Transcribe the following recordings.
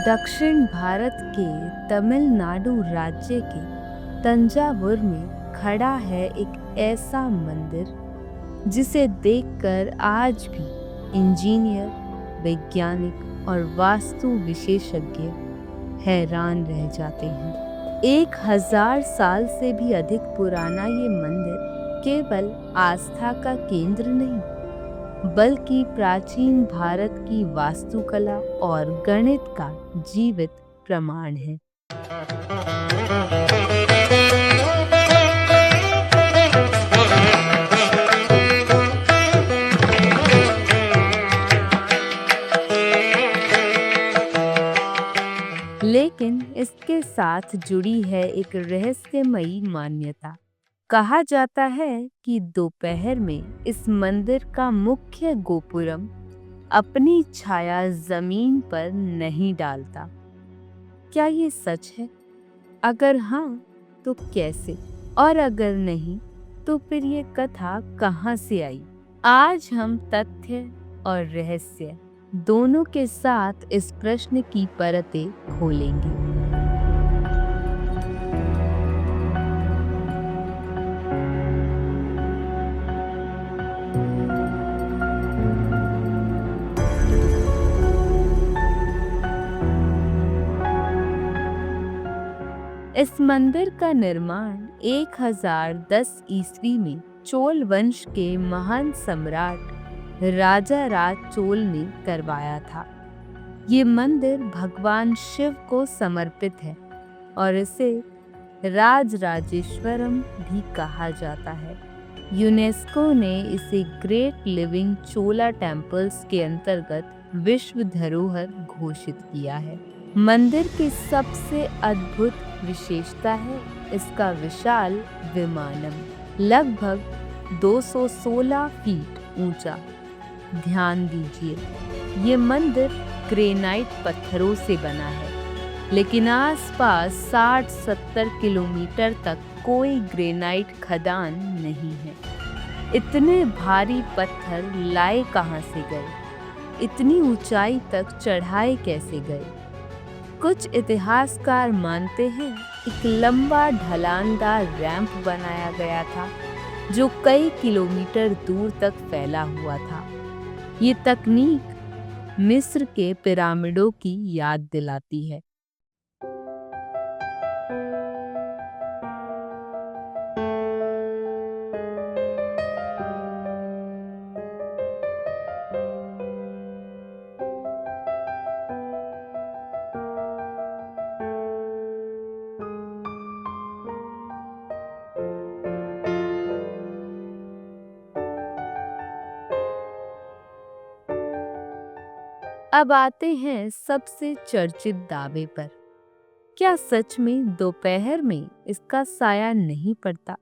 दक्षिण भारत के तमिलनाडु राज्य के तंजावुर में खड़ा है एक ऐसा मंदिर जिसे देखकर आज भी इंजीनियर, वैज्ञानिक और वास्तु विशेषज्ञ हैरान रह जाते हैं। 1000 साल से भी अधिक पुराना ये मंदिर केवल आस्था का केंद्र नहीं, बल्कि प्राचीन भारत की वास्तुकला और गणित का जीवित प्रमाण है। लेकिन इसके साथ जुड़ी है एक रहस्यमयी मान्यता। कहा जाता है कि दोपहर में इस मंदिर का मुख्य गोपुरम अपनी छाया जमीन पर नहीं डालता। क्या ये सच है? अगर हाँ, तो कैसे? और अगर नहीं, तो फिर ये कथा कहाँ से आई? आज हम तथ्य और रहस्य दोनों के साथ इस प्रश्न की परतें खोलेंगे। इस मंदिर का निर्माण 1010 ईस्वी में चोल वंश के महान सम्राट राजा राज चोल ने करवाया था। ये मंदिर भगवान शिव को समर्पित है और इसे राजराजेश्वरम भी कहा जाता है। यूनेस्को ने इसे ग्रेट लिविंग चोला टेम्पल्स के अंतर्गत विश्व धरोहर घोषित किया है। मंदिर की सबसे अद्भुत विशेषता है इसका विशाल विमानम, लगभग 216 फीट ऊंचा। ध्यान दीजिए, ये मंदिर ग्रेनाइट पत्थरों से बना है, लेकिन आसपास 60-70 किलोमीटर तक कोई ग्रेनाइट खदान नहीं है। इतने भारी पत्थर लाए कहाँ से गए? इतनी ऊंचाई तक चढ़ाए कैसे गए? कुछ इतिहासकार मानते हैं एक लंबा ढलानदार रैंप बनाया गया था जो कई किलोमीटर दूर तक फैला हुआ था। ये तकनीक मिस्र के पिरामिडों की याद दिलाती है। अब आते हैं सबसे चर्चित दावे पर। क्या सच में दोपहर में इसका साया नहीं पड़ता?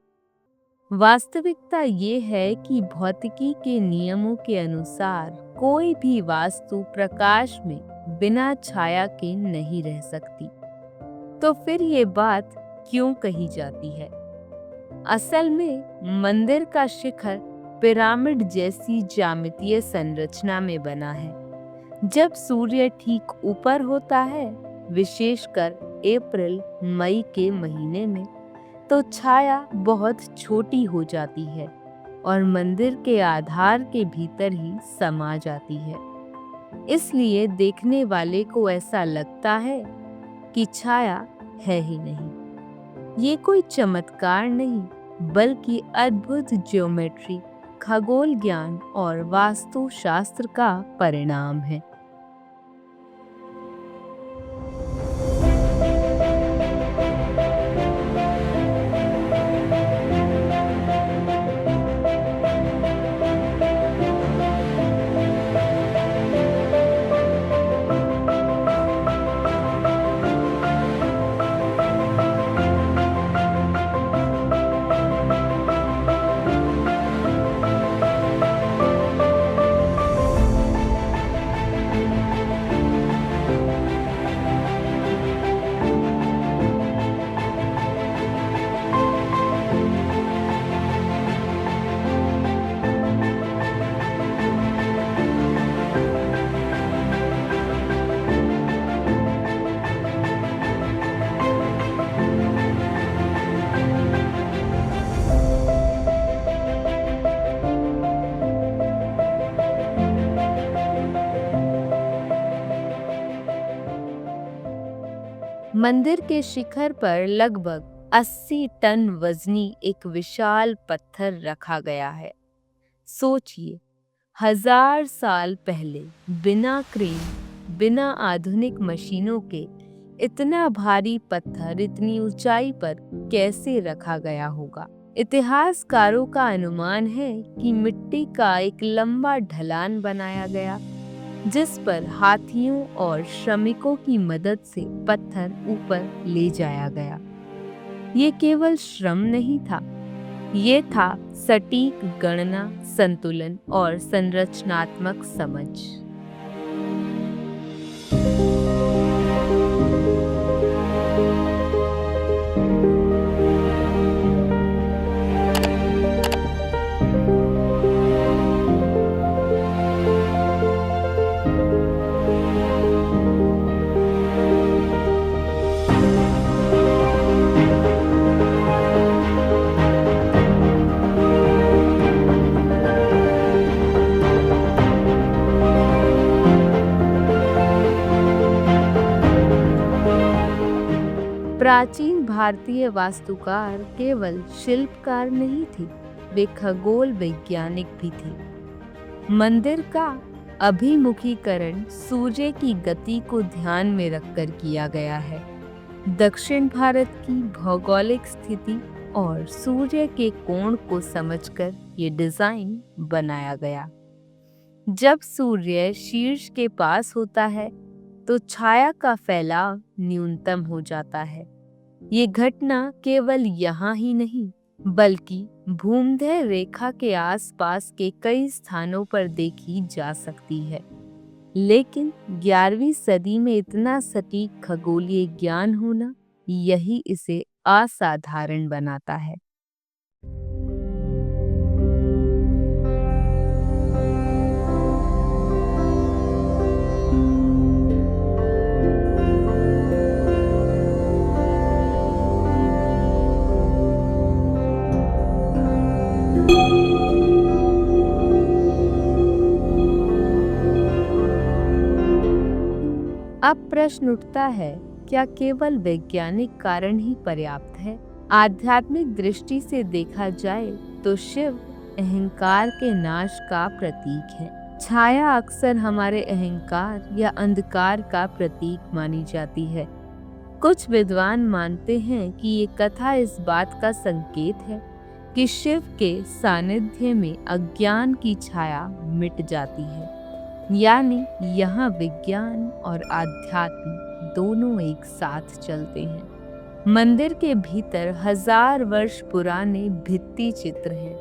वास्तविकता ये है कि भौतिकी के नियमों के अनुसार कोई भी वस्तु प्रकाश में बिना छाया के नहीं रह सकती। तो फिर ये बात क्यों कही जाती है? असल में मंदिर का शिखर पिरामिड जैसी ज्यामितीय संरचना में बना है। जब सूर्य ठीक ऊपर होता है, विशेषकर अप्रैल-मई के महीने में, तो छाया बहुत छोटी हो जाती है और मंदिर के आधार के भीतर ही समा जाती है। इसलिए देखने वाले को ऐसा लगता है कि छाया है ही नहीं। ये कोई चमत्कार नहीं, बल्कि अद्भुत ज्योमेट्री, खगोल ज्ञान और वास्तुशास्त्र का परिणाम है। मंदिर के शिखर पर लगभग 80 टन वजनी एक विशाल पत्थर रखा गया है। सोचिए, 1000 साल पहले बिना क्रेन, बिना आधुनिक मशीनों के इतना भारी पत्थर इतनी ऊंचाई पर कैसे रखा गया होगा। इतिहासकारों का अनुमान है कि मिट्टी का एक लंबा ढलान बनाया गया, जिस पर हाथियों और श्रमिकों की मदद से पत्थर ऊपर ले जाया गया। ये केवल श्रम नहीं था, ये था सटीक गणना, संतुलन और संरचनात्मक समझ। प्राचीन भारतीय वास्तुकार केवल शिल्पकार नहीं थे, वे खगोल वैज्ञानिक भी थे। मंदिर का अभिमुखीकरण सूर्य की गति को ध्यान में रखकर किया गया है। दक्षिण भारत की भौगोलिक स्थिति और सूर्य के कोण को समझकर ये डिजाइन बनाया गया। जब सूर्य शीर्ष के पास होता है तो छाया का फैलाव न्यूनतम हो जाता है। ये घटना केवल यहाँ ही नहीं, बल्कि भूमध्य रेखा के आसपास के कई स्थानों पर देखी जा सकती है। लेकिन 11वीं सदी में इतना सटीक खगोलीय ज्ञान होना, यही इसे असाधारण बनाता है। अब प्रश्न उठता है, क्या केवल वैज्ञानिक कारण ही पर्याप्त है? आध्यात्मिक दृष्टि से देखा जाए तो शिव अहंकार के नाश का प्रतीक है। छाया अक्सर हमारे अहंकार या अंधकार का प्रतीक मानी जाती है। कुछ विद्वान मानते हैं कि ये कथा इस बात का संकेत है कि शिव के सानिध्य में अज्ञान की छाया मिट जाती है। यानी यहाँ विज्ञान और आध्यात्म दोनों एक साथ चलते हैं। मंदिर के भीतर 1000 वर्ष पुराने भित्ति चित्र हैं,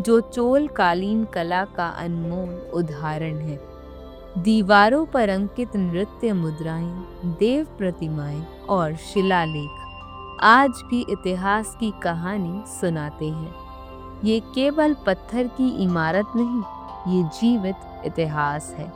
जो चोल कालीन कला का अनमोल उदाहरण है। दीवारों पर अंकित नृत्य मुद्राएं, देव प्रतिमाएं और शिलालेख आज भी इतिहास की कहानी सुनाते हैं। ये केवल पत्थर की इमारत नहीं, ये जीवित इतिहास है।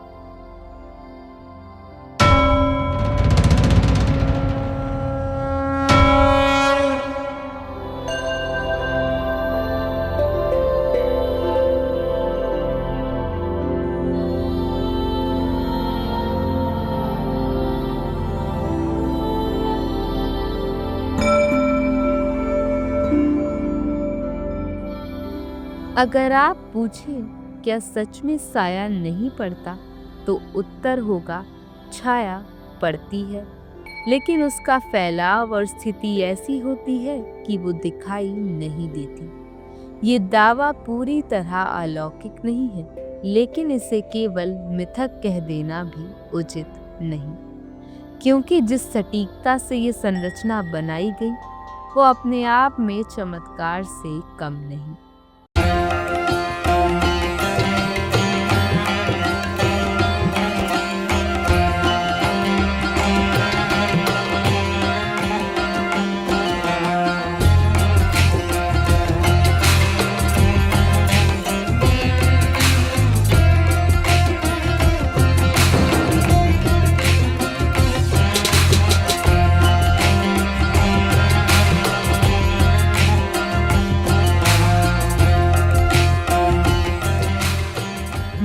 अगर आप पूछें क्या सच में साया नहीं पड़ता, तो उत्तर होगा छाया पड़ती है, लेकिन उसका फैलाव और स्थिति ऐसी होती है कि वो दिखाई नहीं देती। ये दावा पूरी तरह अलौकिक नहीं है, लेकिन इसे केवल मिथक कह देना भी उचित नहीं, क्योंकि जिस सटीकता से ये संरचना बनाई गई, वो अपने आप में चमत्कार से कम नहीं।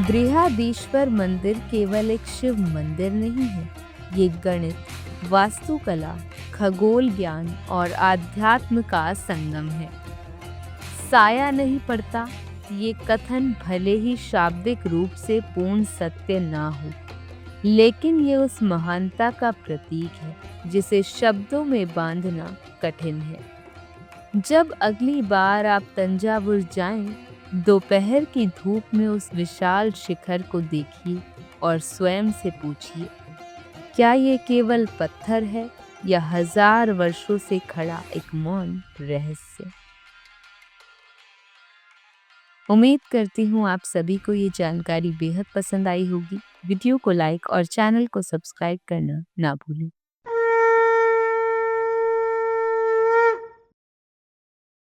बृहदीश्वर मंदिर केवल एक शिव मंदिर नहीं है, ये गणित, वास्तुकला, खगोल ज्ञान और आध्यात्म का संगम है। साया नहीं पड़ता, ये कथन भले ही शाब्दिक रूप से पूर्ण सत्य ना हो, लेकिन ये उस महानता का प्रतीक है जिसे शब्दों में बांधना कठिन है। जब अगली बार आप तंजावुर जाएं, दोपहर की धूप में उस विशाल शिखर को देखिए और स्वयं से पूछिए, क्या ये केवल पत्थर है या हजार वर्षों से खड़ा एक मौन रहस्य। उम्मीद करती हूँ आप सभी को ये जानकारी बेहद पसंद आई होगी। वीडियो को लाइक और चैनल को सब्सक्राइब करना ना भूलें।